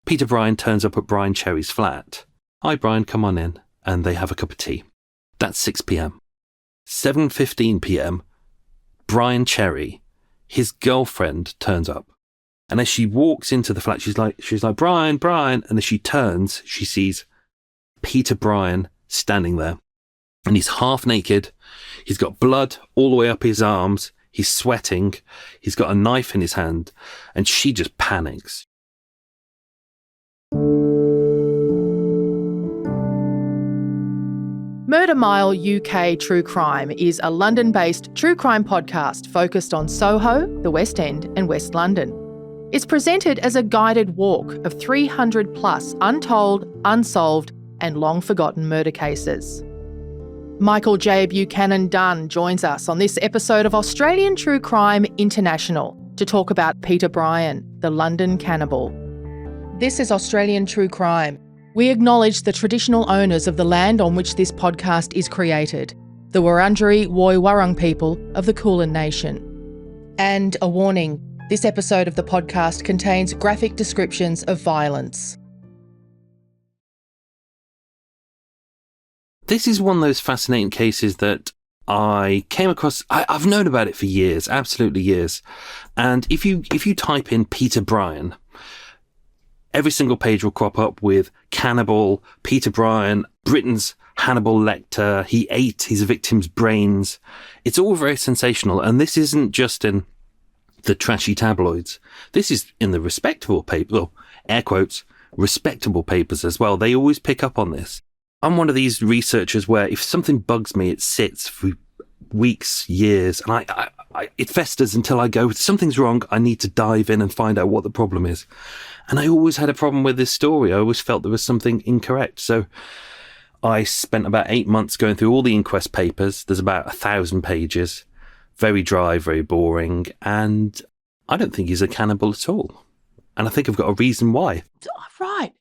Peter Bryan turns up at Brian Cherry's flat. Hi, Brian, come on in. And they have a cup of tea. That's 6 p.m. 7:15 p.m, Brian Cherry, his girlfriend, turns up. And as she walks into the flat, she's like, Brian. And as she turns, she sees Peter Bryan standing there. And he's half naked. He's got blood all the way up his arms. He's sweating. He's got a knife in his hand. And she just panics. Murder Mile UK True Crime is a London-based true crime podcast focused on Soho, the West End and West London. It's presented as a guided walk of 300 plus untold, unsolved and long-forgotten murder cases. Michael J. Buchanan-Dunne joins us on this episode of Australian True Crime International to talk about Peter Bryan, the London cannibal. This is Australian True Crime. We acknowledge the traditional owners of the land on which this podcast is created, the Wurundjeri Woi-wurrung people of the Kulin Nation. And a warning, this episode of the podcast contains graphic descriptions of violence. This is one of those fascinating cases that I came across. I've known about it for years, absolutely years. And if you type in Peter Bryan, every single page will crop up with Cannibal, Peter Bryan, Britain's Hannibal Lecter, he ate his victim's brains. It's all very sensational. And this isn't just in the trashy tabloids. This is in the respectable paper, well, air quotes, respectable papers as well. They always pick up on this. I'm one of these researchers where if something bugs me, it sits for weeks, years, and it festers until I go, something's wrong, I need to dive in and find out what the problem is. And I always had a problem with this story. I always felt there was something incorrect. So I spent about 8 months going through all the inquest papers. There's about 1,000 pages. Very dry, very boring. And I don't think he's a cannibal at all. And I think I've got a reason why. Oh, right.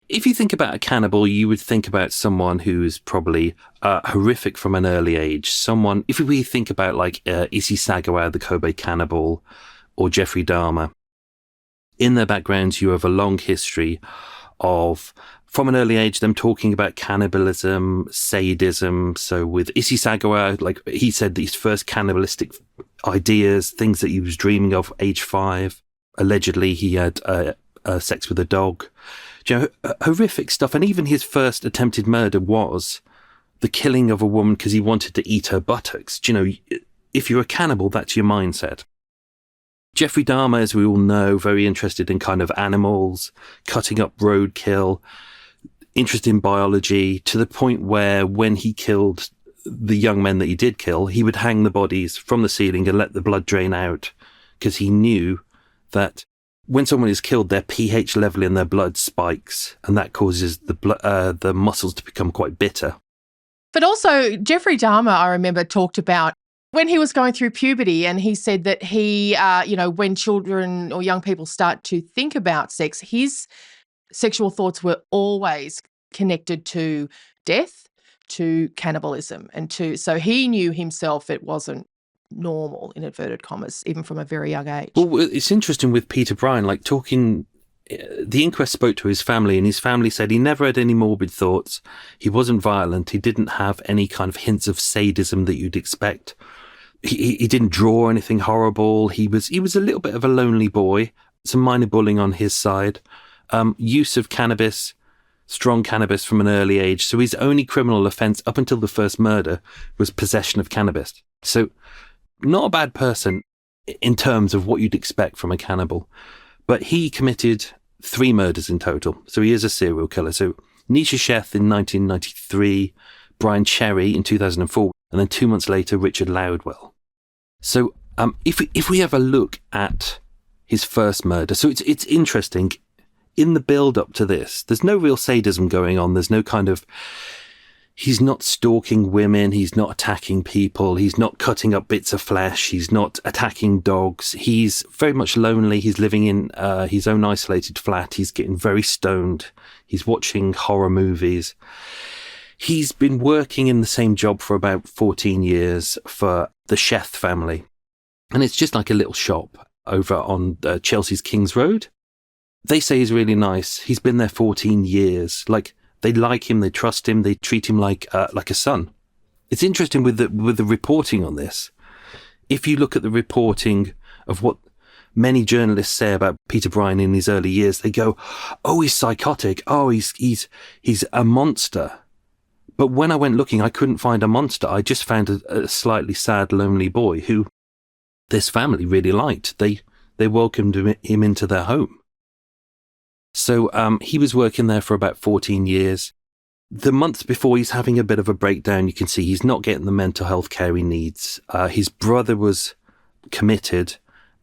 If you think about a cannibal, you would think about someone who is probably horrific from an early age. Someone, if we think about like Issey Sagawa, the Kobe cannibal, or Jeffrey Dahmer, in their backgrounds, you have a long history of, from an early age, them talking about cannibalism, sadism. So with Issey Sagawa, like he said, these first cannibalistic ideas, things that he was dreaming of, age 5. Allegedly, he had sex with a dog. You know, horrific stuff. And even his first attempted murder was the killing of a woman because he wanted to eat her buttocks. Do you know, if you're a cannibal, that's your mindset. Jeffrey Dahmer, as we all know, very interested in kind of animals, cutting up roadkill, interest in biology, to the point where when he killed the young men that he did kill, he would hang the bodies from the ceiling and let the blood drain out because he knew that when someone is killed, their pH level in their blood spikes, and that causes the muscles to become quite bitter. But also, Jeffrey Dahmer, I remember, talked about when he was going through puberty, and he said that he, when children or young people start to think about sex, his sexual thoughts were always connected to death, to cannibalism, so he knew himself it wasn't normal, in inverted commas, even from a very young age. Well, it's interesting with Peter Bryan, like talking, the inquest spoke to his family, and his family said he never had any morbid thoughts. He wasn't violent. He didn't have any kind of hints of sadism that you'd expect. He didn't draw anything horrible. He was a little bit of a lonely boy, some minor bullying on his side, use of cannabis, strong cannabis from an early age. So his only criminal offence up until the first murder was possession of cannabis. So not a bad person in terms of what you'd expect from a cannibal, but he committed 3 murders in total. So he is a serial killer. So Nisha Sheth in 1993, Brian Cherry in 2004, and then 2 months later, Richard Loudwell. So if we have a look at his first murder, so it's interesting. In the build-up to this, there's no real sadism going on. There's no kind of, he's not stalking women. He's not attacking people. He's not cutting up bits of flesh. He's not attacking dogs. He's very much lonely. He's living in his own isolated flat. He's getting very stoned. He's watching horror movies. He's been working in the same job for about 14 years for the Sheth family. And it's just like a little shop over on Chelsea's Kings Road. They say he's really nice. He's been there 14 years. Like, they like him, they trust him, they treat him like a son. It's interesting with the reporting on this. If you look at the reporting of what many journalists say about Peter Bryan in his early years, they go, "Oh, he's psychotic. Oh, he's a monster." But when I went looking, I couldn't find a monster. I just found a slightly sad, lonely boy who this family really liked. They welcomed him into their home. So he was working there for about 14 years. The months before, he's having a bit of a breakdown. You can see he's not getting the mental health care he needs. His brother was committed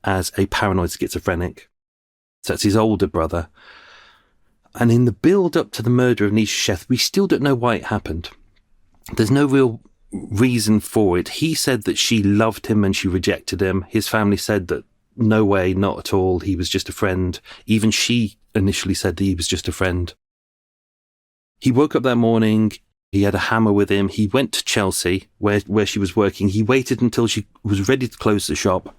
as a paranoid schizophrenic. So that's his older brother. And in the build-up to the murder of Nisha Sheth, we still don't know why it happened. There's no real reason for it. He said that she loved him and she rejected him. His family said that no way, not at all. He was just a friend. Even she initially said that he was just a friend. He woke up that morning. He had a hammer with him. He went to Chelsea, where she was working. He waited until she was ready to close the shop.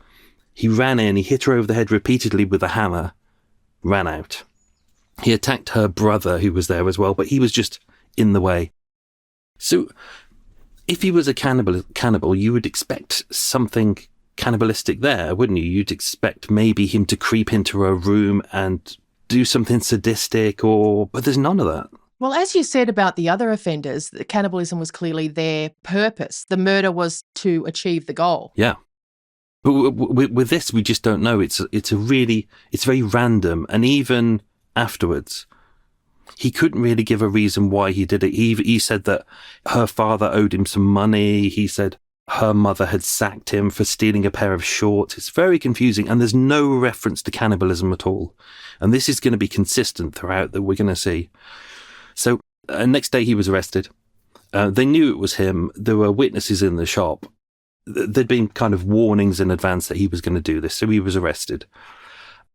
He ran in. He hit her over the head repeatedly with a hammer. Ran out. He attacked her brother, who was there as well, but he was just in the way. So, if he was a cannibal, you would expect something cannibalistic there, wouldn't you? You'd expect maybe him to creep into a room and do something sadistic, but there's none of that. Well, as you said about the other offenders, the cannibalism was clearly their purpose. The murder was to achieve the goal. Yeah. But with this, we just don't know. It's very random. And even afterwards, he couldn't really give a reason why he did it. He said that her father owed him some money. He said her mother had sacked him for stealing a pair of shorts. It's very confusing. And there's no reference to cannibalism at all. And this is going to be consistent throughout that we're going to see. So next day he was arrested. They knew it was him. There were witnesses in the shop. There'd been kind of warnings in advance that he was going to do this. So he was arrested.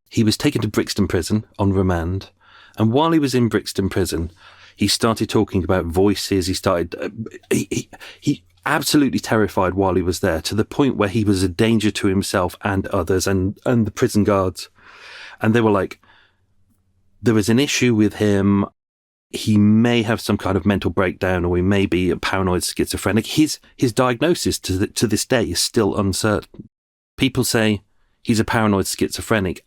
He was taken to Brixton Prison on remand. And while he was in Brixton Prison, he started talking about voices. He started, he absolutely terrified while he was there, to the point where he was a danger to himself and others and the prison guards. And they were like, there was an issue with him. He may have some kind of mental breakdown, or he may be a paranoid schizophrenic. His diagnosis to this day is still uncertain. People say he's a paranoid schizophrenic,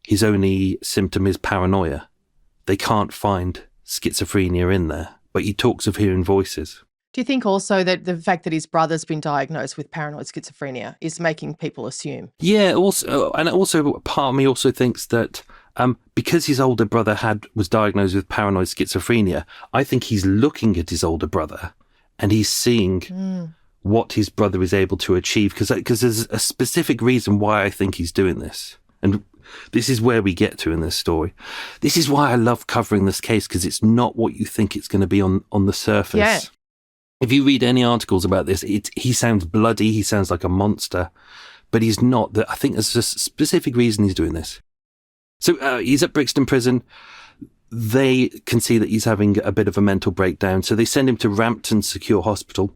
his only symptom is paranoia. They can't find schizophrenia in there, but he talks of hearing voices. Do you think also that the fact that his brother's been diagnosed with paranoid schizophrenia is making people assume? Yeah, also part of me also thinks that because his older brother was diagnosed with paranoid schizophrenia, I think he's looking at his older brother and he's seeing what his brother is able to achieve, because there's a specific reason why I think he's doing this. And this is where we get to in this story. This is why I love covering this case, because it's not what you think it's going to be on the surface. Yeah. If you read any articles about this, he sounds bloody, he sounds like a monster, but he's not. I think there's a specific reason he's doing this. So he's at Brixton Prison. They can see that he's having a bit of a mental breakdown, so they send him to Rampton Secure Hospital.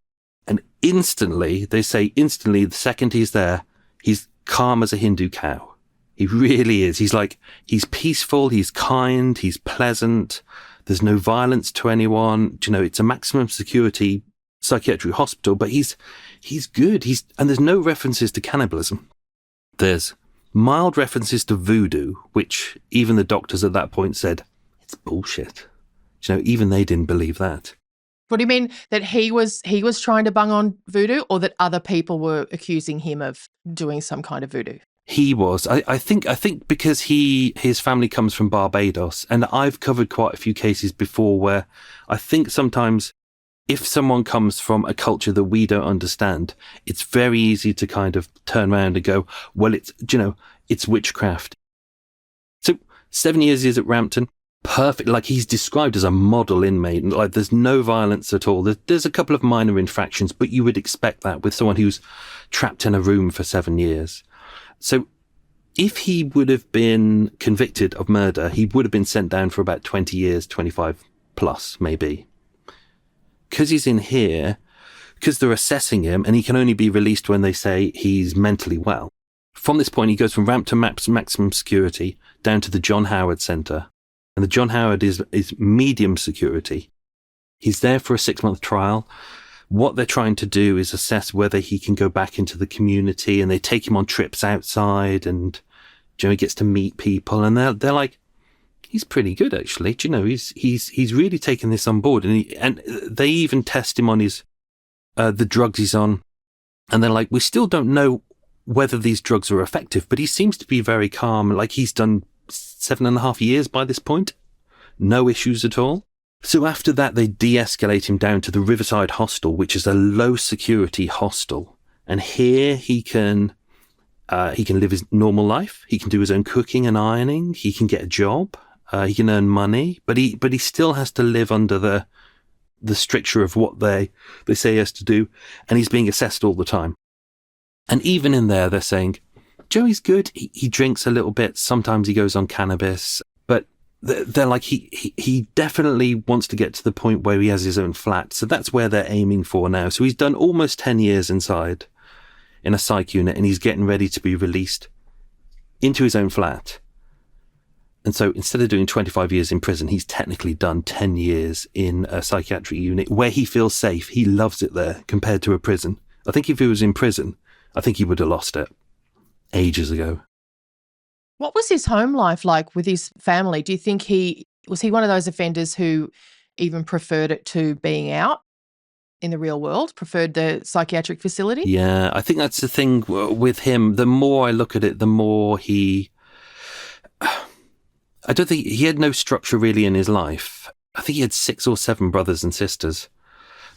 And instantly, the second he's there, he's calm as a Hindu cow. He really is. He's peaceful, he's kind, he's pleasant. There's no violence to anyone. It's a maximum security psychiatric hospital, but he's good. And there's no references to cannibalism. There's mild references to voodoo, which even the doctors at that point said, it's bullshit. Even they didn't believe that. What do you mean, that he was trying to bung on voodoo, or that other people were accusing him of doing some kind of voodoo? He was. I think because his family comes from Barbados, and I've covered quite a few cases before where I think sometimes if someone comes from a culture that we don't understand, it's very easy to kind of turn around and go, well, it's witchcraft. So 7 years he is at Rampton. Perfect. Like, he's described as a model inmate. Like, there's no violence at all. There's a couple of minor infractions, but you would expect that with someone who's trapped in a room for 7 years. So if he would have been convicted of murder, he would have been sent down for about 20 years, 25 plus, maybe. Because he's in here, because they're assessing him, and he can only be released when they say he's mentally well. From this point, he goes from Rampton maximum security down to the John Howard Centre. And the John Howard is medium security. He's there for a 6-month trial. What they're trying to do is assess whether he can go back into the community, and they take him on trips outside, and he gets to meet people, and they're like, he's pretty good, actually. He's really taken this on board, and they even test him on his the drugs he's on, and they're like, we still don't know whether these drugs are effective, but he seems to be very calm. Like, he's done 7.5 years by this point, no issues at all. So after that, they de-escalate him down to the Riverside Hostel, which is a low security hostel, and here he can live his normal life. He can do his own cooking and ironing. He can get a job. He can earn money, but he still has to live under the stricture of what they say he has to do, and he's being assessed all the time. And even in there, they're saying, Joey's good. He drinks a little bit. Sometimes he goes on cannabis, but they're like, he definitely wants to get to the point where he has his own flat. So that's where they're aiming for now. So he's done almost 10 years inside in a psych unit, and he's getting ready to be released into his own flat. And so instead of doing 25 years in prison, he's technically done 10 years in a psychiatric unit where he feels safe. He loves it there compared to a prison. I think if he was in prison, I think he would have lost it ages ago. What was his home life like with his family? Do you think was he one of those offenders who even preferred it to being out in the real world, preferred the psychiatric facility? Yeah, I think that's the thing with him. The more I look at it, the more I don't think he had no structure really in his life. I think he had 6 or 7 brothers and sisters.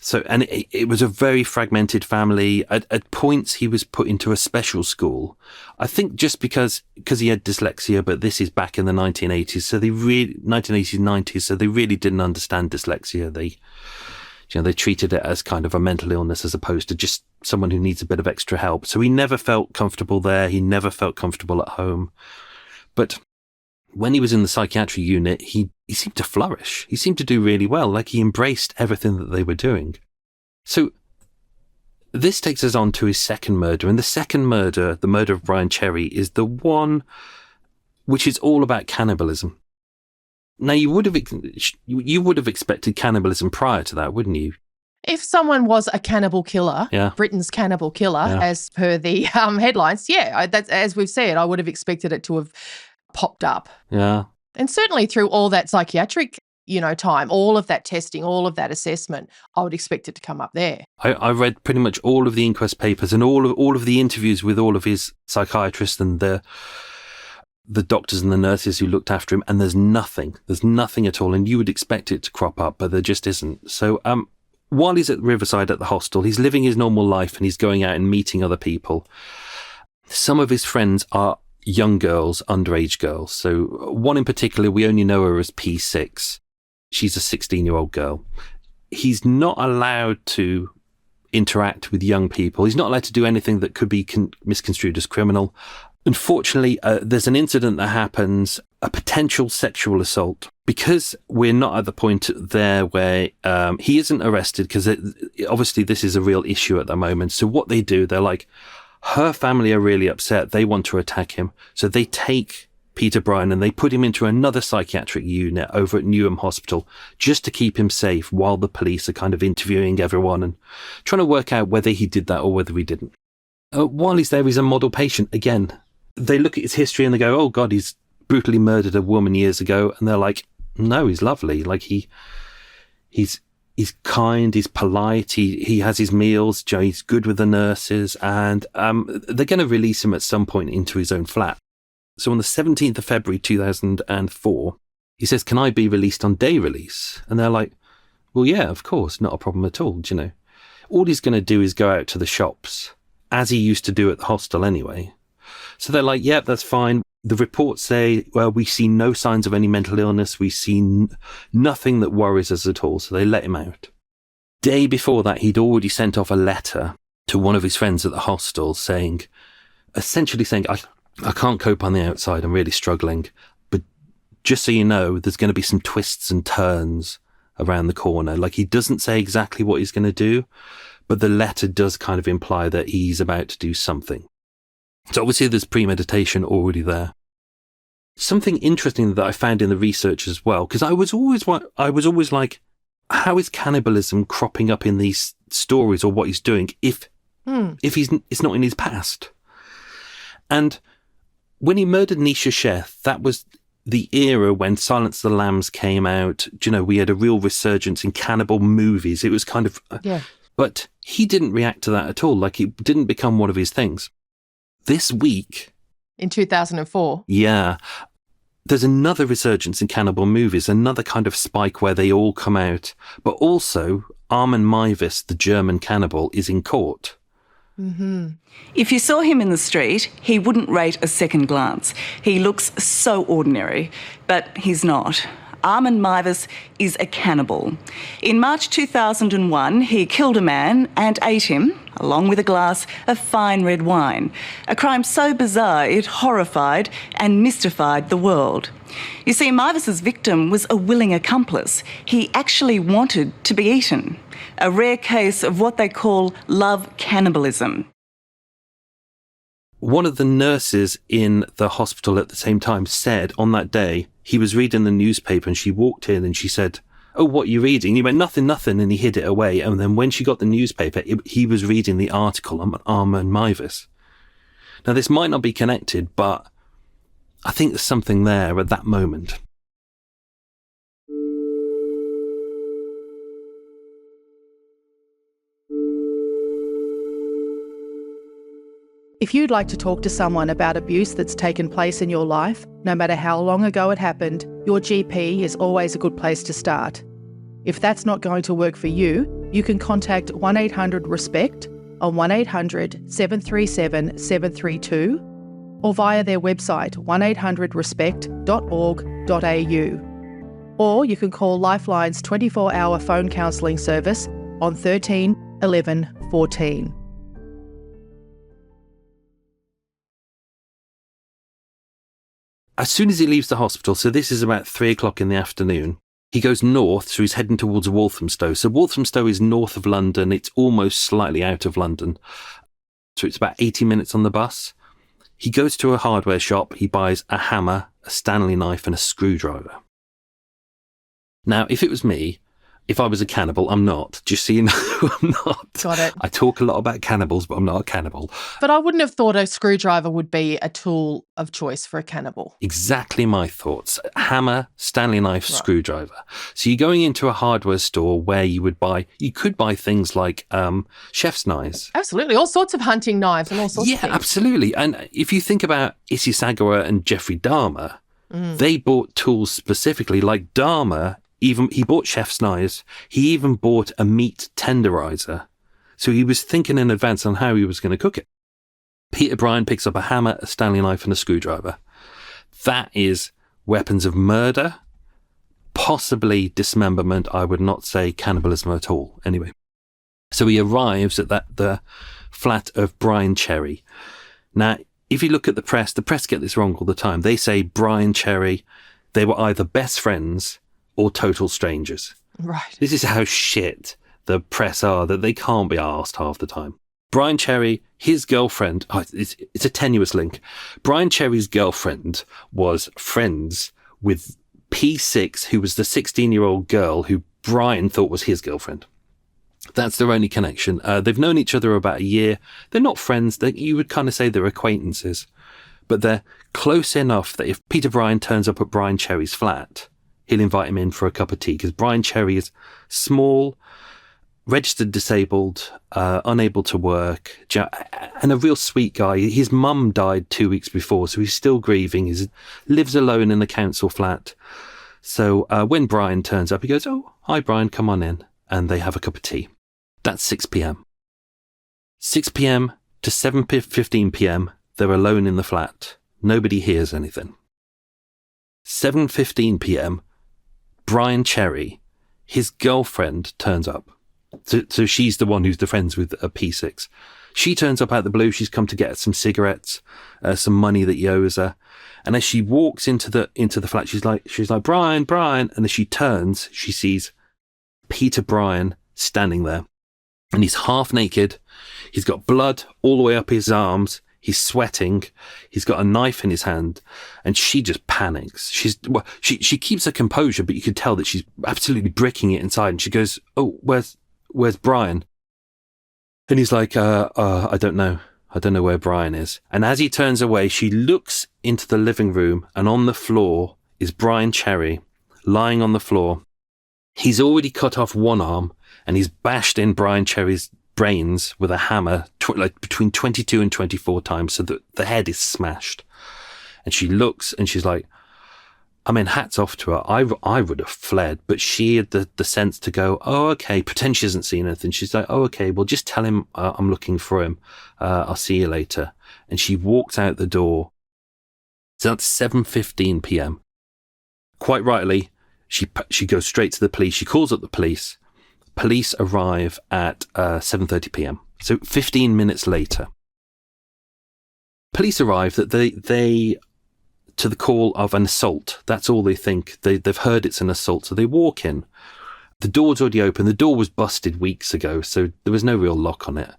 So, and it was a very fragmented family. At points, he was put into a special school. I think just because he had dyslexia, but this is back in the 1980s. So 1980s, 90s. So they really didn't understand dyslexia. They treated it as kind of a mental illness as opposed to just someone who needs a bit of extra help. So he never felt comfortable there. He never felt comfortable at home. But when he was in the psychiatric unit, he seemed to flourish. He seemed to do really well. Like, he embraced everything that they were doing. So this takes us on to his second murder. And the second murder, the murder of Brian Cherry, is the one which is all about cannibalism. Now, you would have expected cannibalism prior to that, wouldn't you? If someone was a cannibal killer, Britain's cannibal killer, as per the headlines, that's, as we've said, I would have expected it to have popped up. Yeah. And certainly through all that psychiatric, time, all of that testing, all of that assessment, I would expect it to come up there. I read pretty much all of the inquest papers and all of the interviews with all of his psychiatrists and the doctors and the nurses who looked after him, and there's nothing at all. And you would expect it to crop up, but there just isn't. So while he's at Riverside at the hostel, he's living his normal life and he's going out and meeting other people. Some of his friends are young girls, underage girls. So one in particular, we only know her as P6. She's a 16-year-old girl. He's not allowed to interact with young people. He's not allowed to do anything that could be misconstrued as criminal. Unfortunately, there's an incident that happens, a potential sexual assault. Because we're not at the point there where he isn't arrested, because obviously this is a real issue at the moment. So what they do, they're like, her family are really upset. They want to attack him. So they take Peter Bryan and they put him into another psychiatric unit over at Newham Hospital just to keep him safe while the police are kind of interviewing everyone and trying to work out whether he did that or whether he didn't. While he's there, he's a model patient. Again, they look at his history and they go, oh God, he's brutally murdered a woman years ago. And they're like, no, he's lovely. Like he's kind, he's polite, he has his meals, he's good with the nurses, and they're going to release him at some point into his own flat. So on the 17th of February 2004, he says, can I be released on day release? And they're like, well, yeah, of course, not a problem at all, All he's going to do is go out to the shops, as he used to do at the hostel anyway. So they're like, yep, that's fine. The reports say, well, we see no signs of any mental illness. We see nothing that worries us at all. So they let him out. Day before that, he'd already sent off a letter to one of his friends at the hostel essentially saying, I can't cope on the outside. I'm really struggling. But just so you know, there's going to be some twists and turns around the corner. Like, he doesn't say exactly what he's going to do, but the letter does kind of imply that he's about to do something. So obviously there's premeditation already there. Something interesting that I found in the research as well, because I was always like, how is cannibalism cropping up in these stories or what he's doing if it's not in his past? And when he murdered Nisha Sheth, that was the era when Silence of the Lambs came out. You know, we had a real resurgence in cannibal movies. It was kind of... But he didn't react to that at all. Like, it didn't become one of his things. This week... In 2004? Yeah. There's another resurgence in cannibal movies, another kind of spike where they all come out. But also, Armin Meiwes, the German cannibal, is in court. Mm-hmm. If you saw him in the street, he wouldn't rate a second glance. He looks so ordinary, but he's not. Armin Meiwes is a cannibal. In March 2001, he killed a man and ate him, along with a glass of fine red wine. A crime so bizarre it horrified and mystified the world. You see, Meiwes' victim was a willing accomplice. He actually wanted to be eaten. A rare case of what they call love cannibalism. One of the nurses in the hospital at the same time said on that day, he was reading the newspaper and she walked in and she said, "Oh, what are you reading?" He went, nothing, and he hid it away. And then when she got the newspaper, he was reading the article on Armin Meiwes. Now, this might not be connected, but I think there's something there at that moment. If you'd like to talk to someone about abuse that's taken place in your life, no matter how long ago it happened, your GP is always a good place to start. If that's not going to work for you, you can contact 1-800-RESPECT on 1-800-737-732 or via their website 1800respect.org.au. Or you can call Lifeline's 24-hour phone counselling service on 13 11 14. As soon as he leaves the hospital, so this is about 3 o'clock in the afternoon, he goes north, so he's heading towards Walthamstow. So Walthamstow is north of London. It's almost slightly out of London. So it's about 80 minutes on the bus. He goes to a hardware shop. He buys a hammer, a Stanley knife and a screwdriver. Now, if it was me, if I was a cannibal, I'm not. Just so you know, I'm not. Got it. I talk a lot about cannibals, but I'm not a cannibal. But I wouldn't have thought a screwdriver would be a tool of choice for a cannibal. Exactly my thoughts. Hammer, Stanley knife, right. Screwdriver. So you're going into a hardware store where you could buy things like chef's knives. Absolutely. All sorts of hunting knives and all sorts of things. Yeah, absolutely. And if you think about Issey Sagara and Jeffrey Dahmer, they bought tools specifically, like Dahmer. He bought chef's knives. He even bought a meat tenderizer. So he was thinking in advance on how he was going to cook it. Peter Bryan picks up a hammer, a Stanley knife and a screwdriver. That is weapons of murder, possibly dismemberment. I would not say cannibalism at all. Anyway, so he arrives at the flat of Brian Cherry. Now, if you look at the press get this wrong all the time. They say Brian Cherry, they were either best friends or total strangers. Right. This is how shit the press are, that they can't be arsed half the time. Brian Cherry, his girlfriend, it's a tenuous link. Brian Cherry's girlfriend was friends with P6, who was the 16-year-old girl who Brian thought was his girlfriend. That's their only connection. They've known each other about a year. They're not friends. You would kind of say they're acquaintances. But they're close enough that if Peter Bryan turns up at Brian Cherry's flat, he'll invite him in for a cup of tea, because Brian Cherry is small, registered disabled, unable to work, and a real sweet guy. His mum died 2 weeks before, so he's still grieving. He lives alone in the council flat. So when Brian turns up, he goes, "Oh, hi, Brian, come on in." And they have a cup of tea. That's 6 p.m. 6 p.m. to 7:15 p.m., they're alone in the flat. Nobody hears anything. 7:15 p.m., Brian Cherry, his girlfriend, turns up. So she's the one who's the friends with P6. She turns up out of the blue. She's come to get some cigarettes, some money that he owes her. And as she walks into the flat, she's like, Brian. And as she turns, she sees Peter Bryan standing there. And he's half naked. He's got blood all the way up his arms. He's sweating. He's got a knife in his hand, and she just panics. She keeps her composure, but you can tell that she's absolutely bricking it inside. And she goes, "Oh, where's Brian?" And he's like, I don't know. I don't know where Brian is." And as he turns away, she looks into the living room, and on the floor is Brian Cherry, lying on the floor. He's already cut off one arm, and he's bashed in Brian Cherry's brains with a hammer, between 22 and 24 times, so that the head is smashed. And she looks, and she's like, I mean, hats off to her. I would have fled, but she had the sense to go, "Oh, okay," pretend she hasn't seen anything. She's like, "Oh, okay, well, just tell him I'm looking for him. I'll see you later." And she walked out the door. So that's 7:15 p.m. Quite rightly, she goes straight to the police. She calls up the police. Police arrive at 7:30 p.m. So 15 minutes later. Police arrive that they to the call of an assault. That's all they think. They've heard it's an assault, so they walk in. The door's already open. The door was busted weeks ago, so there was no real lock on it.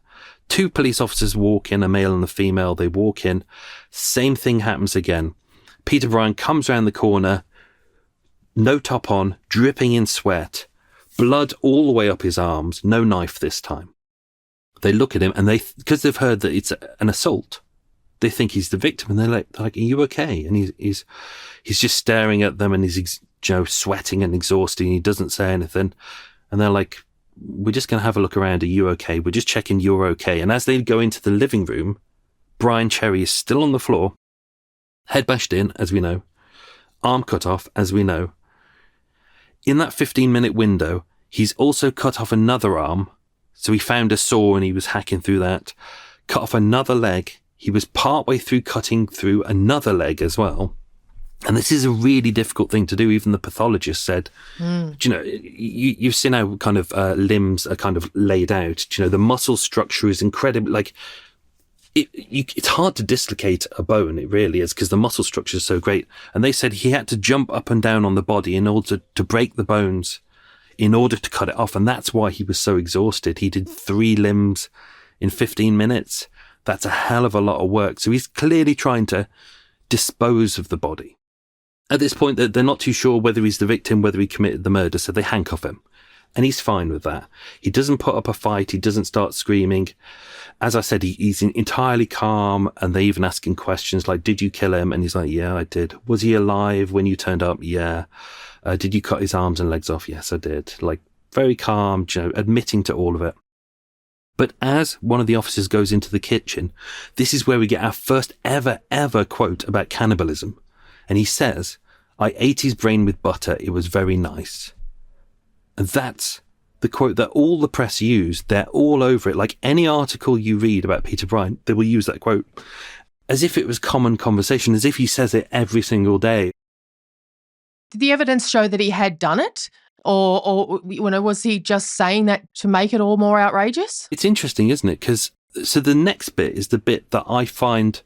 2 police officers walk in, a male and a female. They walk in. Same thing happens again. Peter Bryan comes around the corner, no top on, dripping in sweat, blood all the way up his arms, no knife this time. They look at him, and because they've heard that it's an assault, they think he's the victim, and they're like, "Are you okay?" And he's just staring at them, and he's sweating and exhausted, and he doesn't say anything. And they're like, "We're just going to have a look around. Are you okay? We're just checking you're okay." And as they go into the living room, Brian Cherry is still on the floor, head bashed in, as we know, arm cut off, as we know. In that 15-minute window, he's also cut off another arm. So he found a saw and he was hacking through that, cut off another leg. He was partway through cutting through another leg as well. And this is a really difficult thing to do. Even the pathologist said, you've seen how kind of limbs are kind of laid out. The muscle structure is incredible. Like, it's hard to dislocate a bone. It really is, because the muscle structure is so great. And they said he had to jump up and down on the body in order to break the bones in order to cut it off. And that's why he was so exhausted. He did 3 limbs in 15 minutes. That's a hell of a lot of work. So he's clearly trying to dispose of the body. At this point, they're not too sure whether he's the victim, whether he committed the murder, so they handcuff him. And he's fine with that. He doesn't put up a fight. He doesn't start screaming. As I said, he's entirely calm, and they even ask him questions like, "Did you kill him?" And he's like, "Yeah, I did." "Was he alive when you turned up?" "Yeah." "Did you cut his arms and legs off?" "Yes, I did." Like, very calm, admitting to all of it. But as one of the officers goes into the kitchen, this is where we get our first ever quote about cannibalism. And he says, "I ate his brain with butter. It was very nice." And that's the quote that all the press use. They're all over it. Like any article you read about Peter Bryan, they will use that quote as if it was common conversation, as if he says it every single day. Did the evidence show that he had done it? Or was he just saying that to make it all more outrageous? It's interesting, isn't it? Because so the next bit is the bit that I find,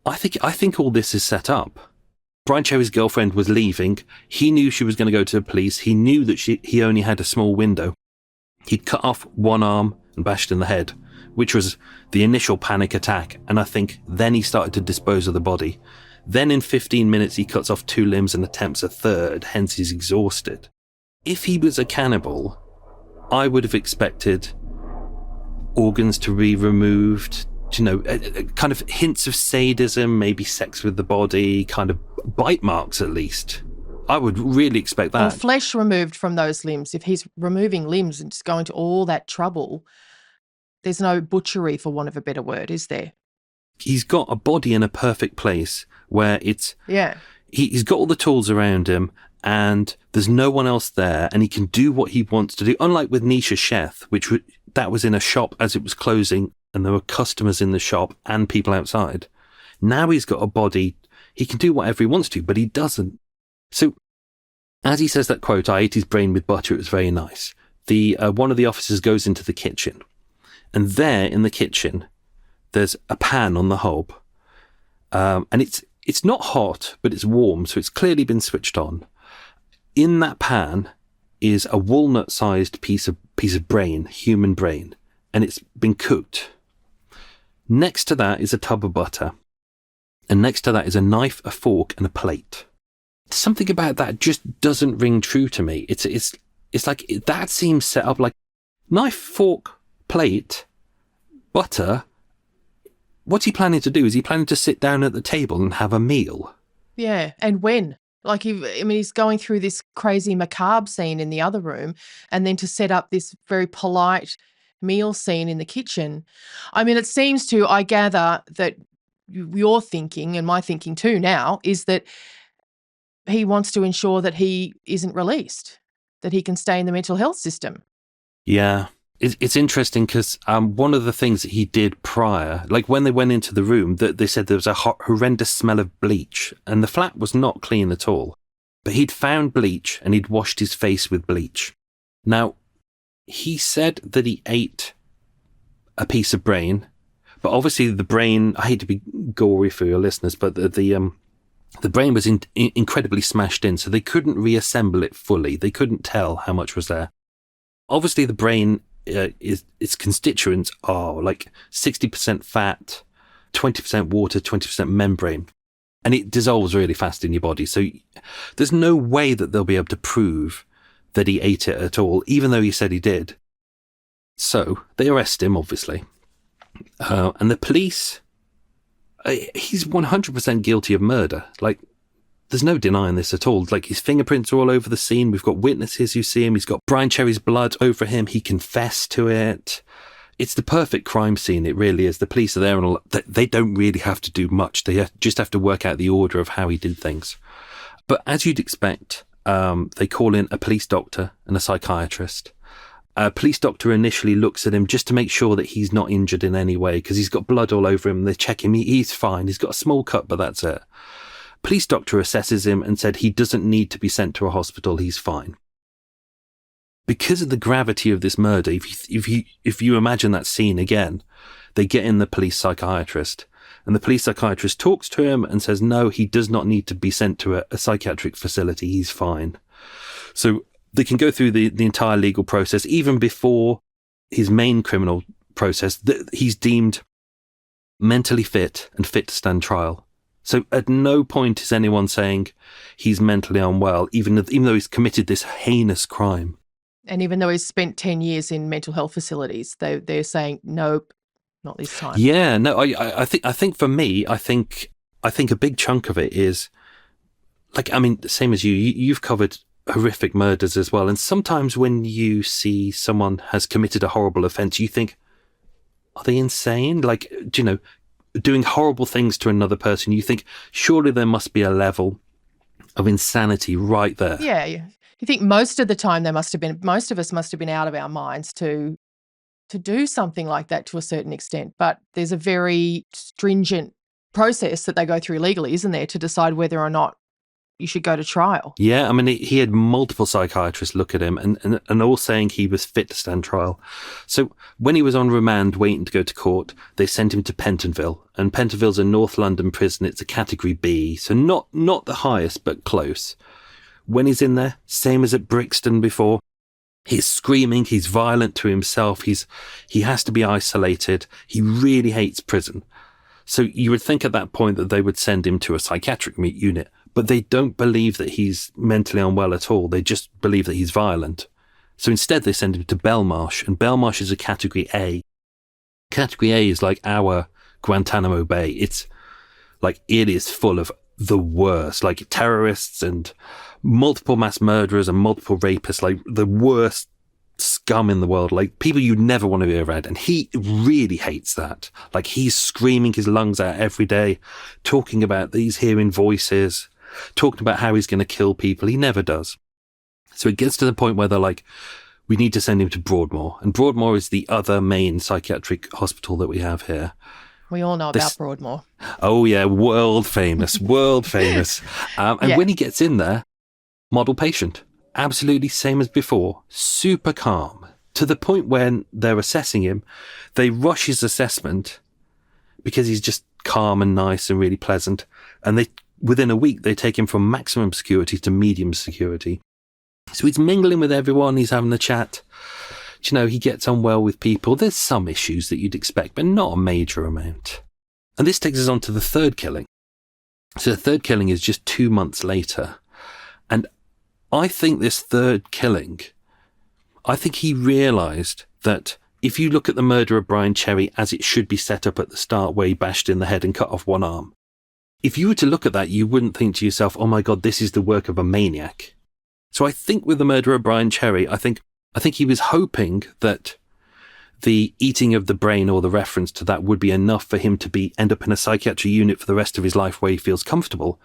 I think all this is set up. Brian Cherry's girlfriend was leaving. He knew she was going to go to the police. He knew that he only had a small window. He'd cut off one arm and bashed in the head, which was the initial panic attack. And I think then he started to dispose of the body. Then in 15 minutes, he cuts off 2 limbs and attempts a third, hence he's exhausted. If he was a cannibal, I would have expected organs to be removed, kind of hints of sadism, maybe sex with the body, kind of bite marks at least. I would really expect that. Or flesh removed from those limbs. If he's removing limbs and just going to all that trouble, there's no butchery, for want of a better word, is there? He's got a body in a perfect place where it's... Yeah. He's got all the tools around him, and there's no one else there, and he can do what he wants to do. Unlike with Nisha Sheth, that was in a shop as it was closing, and there were customers in the shop and people outside. Now he's got a body. He can do whatever he wants to, but he doesn't. So as he says that quote, "I ate his brain with butter, it was very nice," one of the officers goes into the kitchen, and there in the kitchen, there's a pan on the hob, and it's not hot, but it's warm, so it's clearly been switched on. In that pan is a walnut-sized piece of brain, human brain, and it's been cooked. Next to that is a tub of butter. And next to that is a knife, a fork, and a plate. Something about that just doesn't ring true to me. It's like that seems set up like knife, fork, plate, butter. What's he planning to do? Is he planning to sit down at the table and have a meal? Yeah, and when? Like, he's going through this crazy macabre scene in the other room, and then to set up this very polite meal scene in the kitchen. I mean, it seems to, I gather that your thinking, and my thinking too now, is that he wants to ensure that he isn't released, that he can stay in the mental health system. Yeah. It's interesting because one of the things that he did prior, like when they went into the room, that they said there was a horrendous smell of bleach, and the flat was not clean at all. But he'd found bleach and he'd washed his face with bleach. Now, he said that he ate a piece of brain, but obviously the brain, I hate to be gory for your listeners, but the brain was incredibly smashed in, so they couldn't reassemble it fully. They couldn't tell how much was there. Obviously, the brain, its constituents are like 60% fat, 20% water, 20% membrane, and it dissolves really fast in your body. So there's no way that they'll be able to prove that he ate it at all, even though he said he did. So they arrest him, obviously. And the police, he's 100% guilty of murder. Like, there's no denying this at all. Like, his fingerprints are all over the scene. We've got witnesses who see him. He's got Brian Cherry's blood over him. He confessed to it. It's the perfect crime scene. It really is. The police are there and they don't really have to do much. They just have to work out the order of how he did things. But as you'd expect, they call in a police doctor and a psychiatrist. A police doctor initially looks at him just to make sure that he's not injured in any way, because he's got blood all over him. They check him. He's fine. He's got a small cut, but that's it. Police doctor assesses him and said he doesn't need to be sent to a hospital. He's fine. Because of the gravity of this murder, if you imagine that scene again, they get in the police psychiatrist, and the police psychiatrist talks to him and says, no, he does not need to be sent to a psychiatric facility. He's fine. So they can go through the entire legal process, even before his main criminal process. He's deemed mentally fit and fit to stand trial. So at no point is anyone saying he's mentally unwell, even though he's committed this heinous crime. And even though he's spent 10 years in mental health facilities, they're saying, nope, not this time. Yeah, no, I think for me, I think a big chunk of it is, like, I mean, same as you've covered horrific murders as well. And sometimes when you see someone has committed a horrible offence, you think, are they insane? Like, doing horrible things to another person, you think, surely there must be a level of insanity right there. Yeah. You think most of the time most of us must have been out of our minds to do something like that to a certain extent. But there's a very stringent process that they go through legally, isn't there, to decide whether or not you should go to trial. Yeah, I mean, he had multiple psychiatrists look at him and all saying he was fit to stand trial. So when he was on remand waiting to go to court, they sent him to Pentonville. And Pentonville's a North London prison. It's a category B, so not the highest, but close. When he's in there, same as at Brixton before, he's screaming, he's violent to himself, he has to be isolated. He really hates prison. So you would think at that point that they would send him to a psychiatric unit. But they don't believe that he's mentally unwell at all. They just believe that he's violent. So instead they send him to Belmarsh, and Belmarsh is a category A. Category A is like our Guantanamo Bay. It's like, it is full of the worst, like terrorists and multiple mass murderers and multiple rapists, like the worst scum in the world, like people you never want to be around. And he really hates that. Like, he's screaming his lungs out every day, talking about these hearing voices, talking about how he's going to kill people. He never does. So it gets to the point where they're like, we need to send him to Broadmoor. And Broadmoor is the other main psychiatric hospital that we have here. We all know about Broadmoor. Oh yeah, world famous. And when he gets in there, model patient, absolutely same as before, super calm, to the point when they're assessing him, they rush his assessment because he's just calm and nice and really pleasant. And within a week, they take him from maximum security to medium security. So he's mingling with everyone. He's having a chat. He gets on well with people. There's some issues that you'd expect, but not a major amount. And this takes us on to the third killing. So the third killing is just 2 months later. And I think this third killing, I think he realised that if you look at the murder of Brian Cherry as it should be set up at the start, where he bashed in the head and cut off one arm, if you were to look at that, you wouldn't think to yourself, oh my God, this is the work of a maniac. So I think with the murder of Brian Cherry, I think he was hoping that the eating of the brain or the reference to that would be enough for him to end up in a psychiatric unit for the rest of his life where he feels comfortable.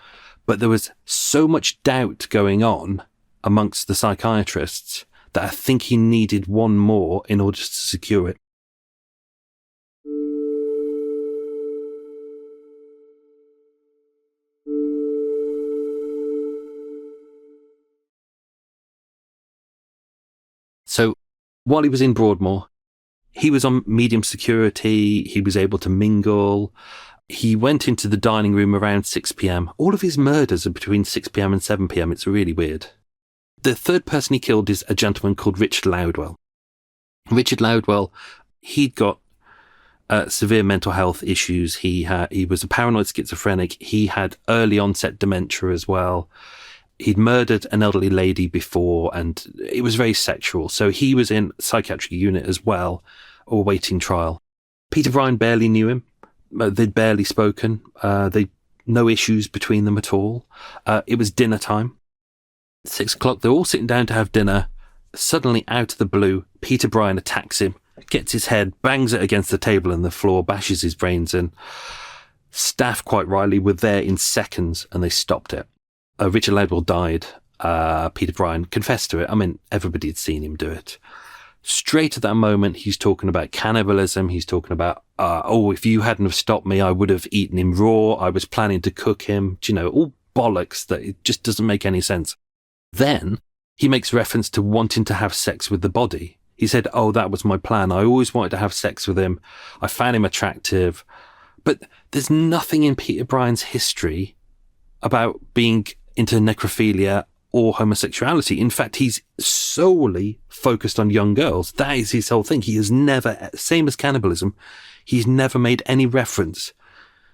But there was so much doubt going on amongst the psychiatrists that I think he needed one more in order to secure it. So while he was in Broadmoor, he was on medium security. He was able to mingle. He went into the dining room around 6 p.m. All of his murders are between 6 p.m. and 7 p.m. It's really weird. The third person he killed is a gentleman called Richard Loudwell. Richard Loudwell, he'd got severe mental health issues. He was a paranoid schizophrenic. He had early onset dementia as well. He'd murdered an elderly lady before, and it was very sexual. So he was in psychiatric unit as well, awaiting trial. Peter Bryan barely knew him. They'd barely spoken. No issues between them at all. It was dinner time. 6 o'clock, they're all sitting down to have dinner. Suddenly, out of the blue, Peter Bryan attacks him, gets his head, bangs it against the table and the floor, bashes his brains in. Staff, quite rightly, were there in seconds, and they stopped it. Richard Loudwell died. Peter Bryan confessed to it. I mean, everybody had seen him do it. Straight at that moment, he's talking about cannibalism. He's talking about, if you hadn't have stopped me, I would have eaten him raw. I was planning to cook him. All bollocks that it just doesn't make any sense. Then he makes reference to wanting to have sex with the body. He said, that was my plan. I always wanted to have sex with him. I found him attractive. But there's nothing in Peter Bryan's history about being into necrophilia or homosexuality. In fact, he's solely focused on young girls. That is his whole thing. He has never, same as cannibalism, he's never made any reference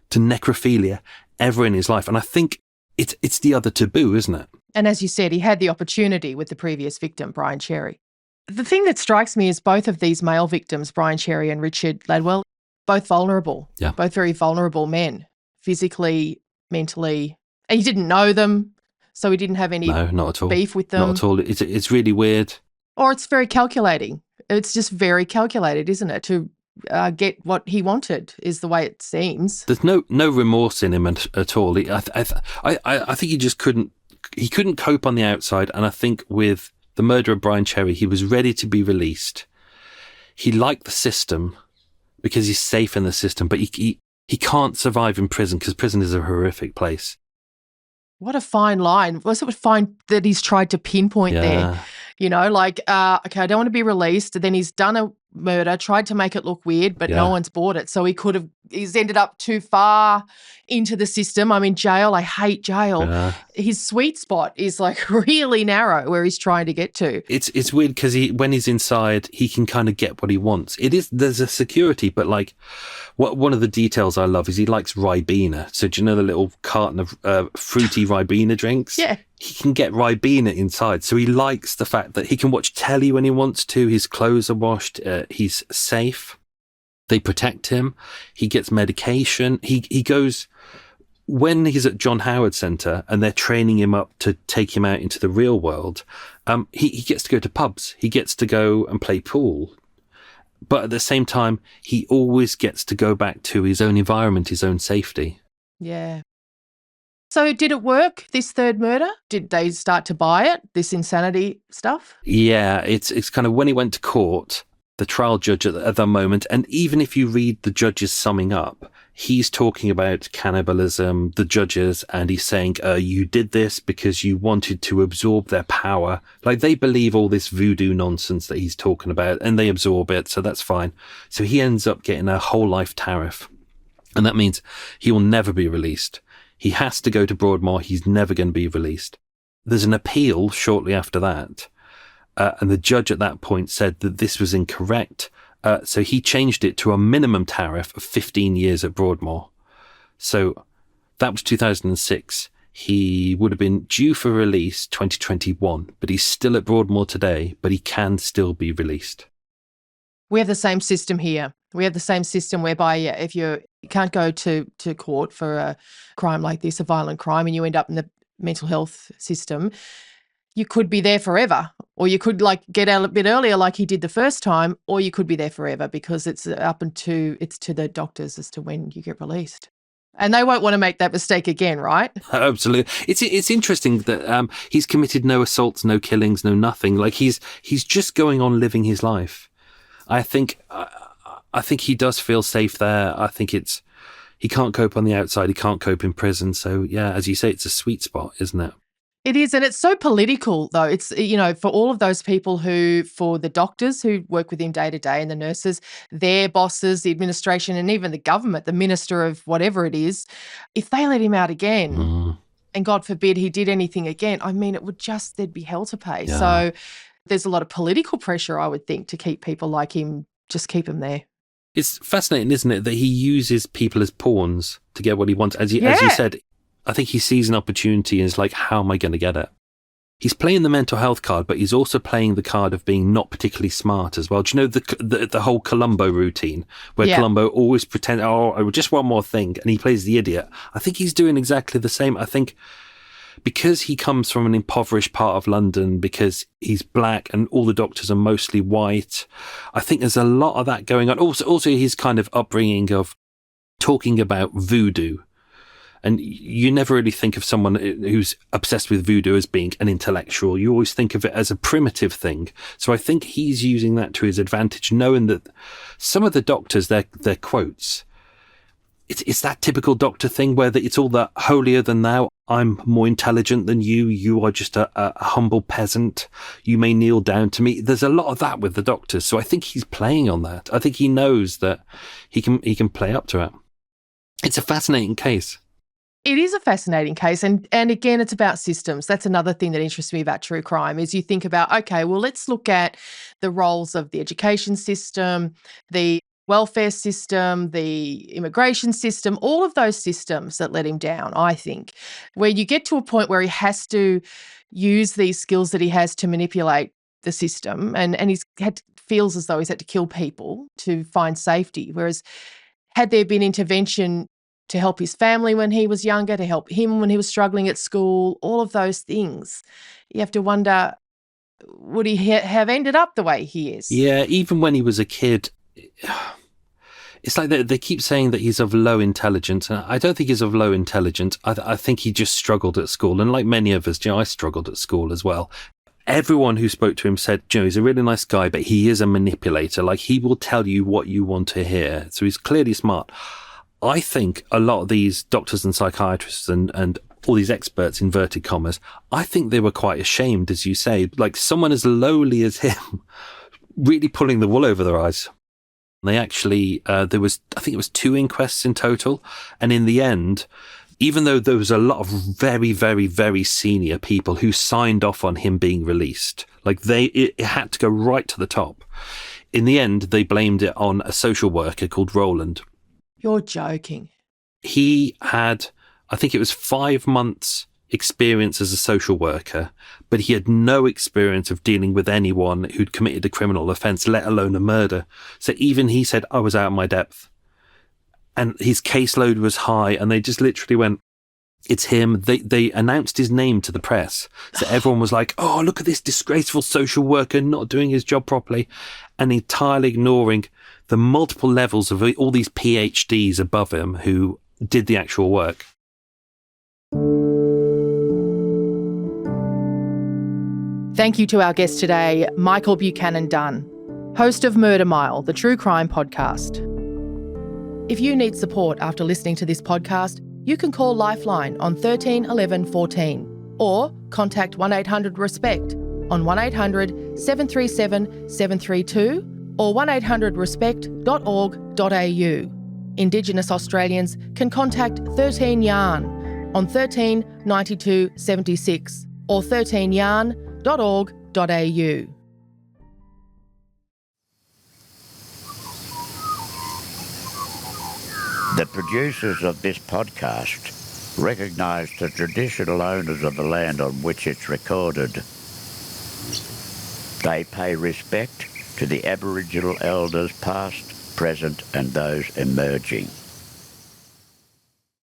to necrophilia ever in his life. And I think it's the other taboo, isn't it? And as you said, he had the opportunity with the previous victim, Brian Cherry. The thing that strikes me is both of these male victims, Brian Cherry and Richard Loudwell, both vulnerable, both very vulnerable men, physically, mentally. And he didn't know them, so he didn't have any not at all. Beef with them. Not at all. It's really weird. Or it's very calculating. It's just very calculated, isn't it, to get what he wanted, is the way it seems. There's no remorse in him at all. I think he just couldn't cope on the outside, and I think with the murder of Brian Cherry, he was ready to be released. He liked the system because he's safe in the system, but he can't survive in prison because prison is a horrific place. What a fine line. What's it fine that he's tried to pinpoint there? Okay, I don't want to be released. Then he's done a murder, tried to make it look weird, but no one's bought it. So he's ended up too far into the system. I'm in jail. I hate jail. Yeah. His sweet spot is really narrow where he's trying to get to. It's weird because when he's inside, he can kind of get what he wants. There's a security, but one of the details I love is he likes Ribena. So do you know the little carton of fruity Ribena drinks? Yeah. He can get Ribena inside. So he likes the fact that he can watch telly when he wants to. His clothes are washed. He's safe. They protect him. He gets medication. He goes, when he's at John Howard Centre and they're training him up to take him out into the real world, he gets to go to pubs. He gets to go and play pool. But at the same time, he always gets to go back to his own environment, his own safety. Yeah. So did it work, this third murder? Did they start to buy it, this insanity stuff? Yeah, it's kind of when he went to court, the trial judge at the moment, and even if you read the judge's summing up, he's talking about cannibalism, the judges, and he's saying, you did this because you wanted to absorb their power. They believe all this voodoo nonsense that he's talking about, and they absorb it, so that's fine. So he ends up getting a whole life tariff, and that means he will never be released. He has to go to Broadmoor. He's never going to be released. There's an appeal shortly after that. And the judge at that point said that this was incorrect. So he changed it to a minimum tariff of 15 years at Broadmoor. So that was 2006. He would have been due for release 2021, but he's still at Broadmoor today, but he can still be released. We have the same system here. We have the same system whereby if you can't go to court for a crime like this, a violent crime, and you end up in the mental health system, you could be there forever, or you could get out a bit earlier like he did the first time, or you could be there forever because it's to the doctors as to when you get released. And they won't want to make that mistake again, right? Absolutely. It's interesting that he's committed no assaults, no killings, no nothing. Like he's just going on living his life. I think he does feel safe there. I think he can't cope on the outside. He can't cope in prison. So yeah, as you say, it's a sweet spot, isn't it? It is, and it's so political, though. It's, for all of those people for the doctors who work with him day to day and the nurses, their bosses, the administration, and even the government, the minister of whatever it is, if they let him out again, and God forbid he did anything again, I mean, there'd be hell to pay. Yeah. So there's a lot of political pressure, I would think, to keep people like him, just keep him there. It's fascinating, isn't it, that he uses people as pawns to get what he wants. As you said, I think he sees an opportunity and is like, how am I going to get it? He's playing the mental health card, but he's also playing the card of being not particularly smart as well. Do you know the whole Columbo routine where Columbo always pretends, just one more thing, and he plays the idiot? I think he's doing exactly the same. I think because he comes from an impoverished part of London, because he's black and all the doctors are mostly white, I think there's a lot of that going on. Also his kind of upbringing of talking about voodoo. And you never really think of someone who's obsessed with voodoo as being an intellectual. You always think of it as a primitive thing. So I think he's using that to his advantage, knowing that some of the doctors, their quotes, it's that typical doctor thing where it's all that holier than thou. I'm more intelligent than you. You are just a humble peasant. You may kneel down to me. There's a lot of that with the doctors. So I think he's playing on that. I think he knows that he can play up to it. It's a fascinating case. It is a fascinating case. And again, it's about systems. That's another thing that interests me about true crime is you think about, okay, well, let's look at the roles of the education system, the welfare system, the immigration system, all of those systems that let him down, I think, where you get to a point where he has to use these skills that he has to manipulate the system and feels as though he's had to kill people to find safety. Whereas had there been intervention to help his family when he was younger, to help him when he was struggling at school, all of those things, you have to wonder, would he have ended up the way he is? Yeah, even when he was a kid, it's like they keep saying that he's of low intelligence, and I don't think he's of low intelligence. I think he just struggled at school, and like many of us, I struggled at school as well. Everyone who spoke to him said, he's a really nice guy, but he is a manipulator. Like, he will tell you what you want to hear. So he's clearly smart. I think a lot of these doctors and psychiatrists and all these experts, inverted commas, I think they were quite ashamed, as you say, like someone as lowly as him really pulling the wool over their eyes. They actually, I think it was 2 inquests in total. And in the end, even though there was a lot of very, very, very senior people who signed off on him being released, like it had to go right to the top. In the end, they blamed it on a social worker called Roland. You're joking. He had, I think it was 5 months experience as a social worker, but he had no experience of dealing with anyone who'd committed a criminal offence, let alone a murder. So even he said, I was out of my depth. And his caseload was high, and they just literally went, it's him. They announced his name to the press. So everyone was like, oh, look at this disgraceful social worker not doing his job properly, and entirely ignoring the multiple levels of all these PhDs above him who did the actual work. Thank you to our guest today, Michael Buchanan-Dunne, host of Murder Mile, the true crime podcast. If you need support after listening to this podcast, you can call Lifeline on 13 11 14 or contact 1-800-RESPECT on 1-800-737 732 or 1800respect.org.au. Indigenous Australians can contact 13 Yarn on 13 92 76 or 13yarn.org.au. The producers of this podcast recognise the traditional owners of the land on which it's recorded. They pay respect to the Aboriginal elders past, present and those emerging.